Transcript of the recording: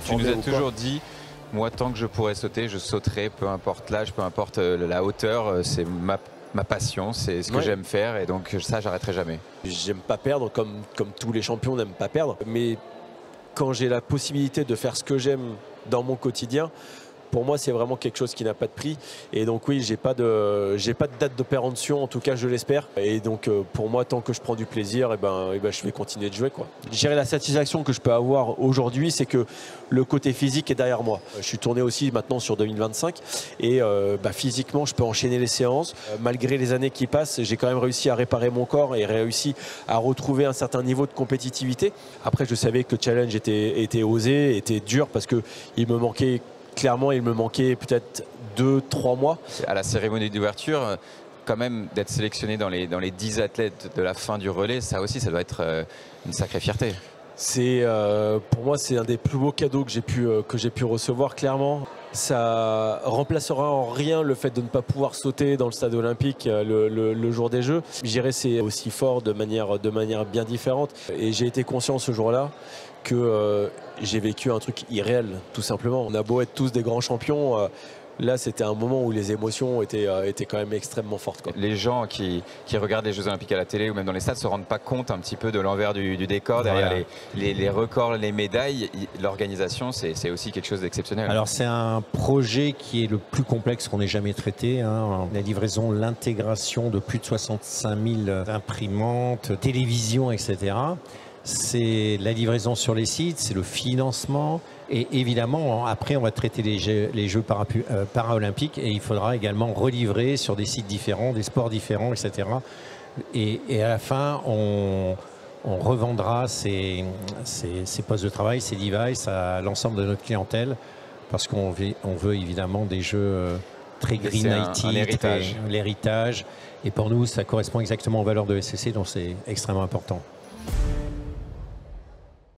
Tu nous as toujours dit, moi tant que je pourrais sauter, je sauterai, peu importe l'âge, peu importe la hauteur, c'est ma passion, c'est ce que j'aime faire et donc ça j'arrêterai jamais. J'aime pas perdre comme tous les champions n'aiment pas perdre, mais quand j'ai la possibilité de faire ce que j'aime dans mon quotidien, pour moi c'est vraiment quelque chose qui n'a pas de prix et donc oui, j'ai pas de date de péremption, en tout cas je l'espère, et donc pour moi tant que je prends du plaisir, je vais continuer de jouer, quoi. Je dirais la satisfaction que je peux avoir aujourd'hui, c'est que le côté physique est derrière moi. Je suis tourné aussi maintenant sur 2025 et physiquement je peux enchaîner les séances. Malgré les années qui passent, j'ai quand même réussi à réparer mon corps et réussi à retrouver un certain niveau de compétitivité. Après je savais que le challenge était osé, était dur, parce qu'il me manquait clairement, il me manquait peut-être 2-3 mois. À la cérémonie d'ouverture, quand même, d'être sélectionné dans les 10 athlètes de la fin du relais, ça aussi, ça doit être une sacrée fierté. Pour moi, c'est un des plus beaux cadeaux que j'ai pu recevoir, clairement. Ça remplacera en rien le fait de ne pas pouvoir sauter dans le stade olympique le jour des Jeux. Je dirais c'est aussi fort de manière bien différente. Et j'ai été conscient ce jour-là que j'ai vécu un truc irréel, tout simplement. On a beau être tous des grands champions, là c'était un moment où les émotions étaient quand même extrêmement fortes, quoi. Les gens qui regardent les Jeux Olympiques à la télé ou même dans les stades se rendent pas compte un petit peu de l'envers du décor, derrière les records, les médailles. L'organisation, c'est aussi quelque chose d'exceptionnel. Alors c'est un projet qui est le plus complexe qu'on ait jamais traité, hein. La livraison, l'intégration de plus de 65 000 imprimantes, télévisions, etc. C'est la livraison sur les sites, c'est le financement. Et évidemment, après, on va traiter les Jeux paralympiques et il faudra également relivrer sur des sites différents, des sports différents, etc. Et à la fin, on revendra ces postes de travail, ces devices à l'ensemble de notre clientèle, parce qu'on veut évidemment des Jeux très green IT, l'héritage. Et pour nous, ça correspond exactement aux valeurs de SCC, donc c'est extrêmement important.